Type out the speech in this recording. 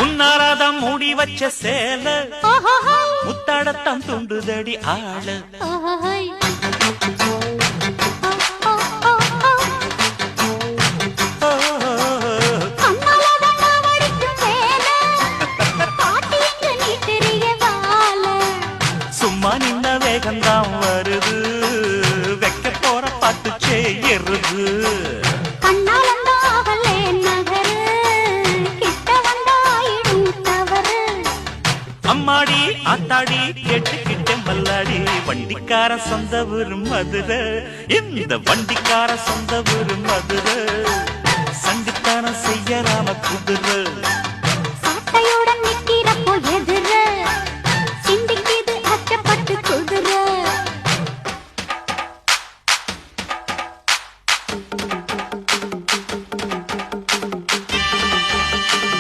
உன்னாராதான் மூடி வச்ச சேல முத்தாடத்தான் துண்டுதடி ஆள சும்மா நின்ன வேகந்தான் வருது வைக்க போற பாட்டு செய்யறது அம்மாடி ஆத்தாடி கேட்டுக்கிட்ட மல்லாடி வண்டிக்கார சொந்த ஊரு மதுரை இந்த வண்டிக்கார சொந்த ஊரு மதுரை சண்டித்தான செய்யறாம குதிரை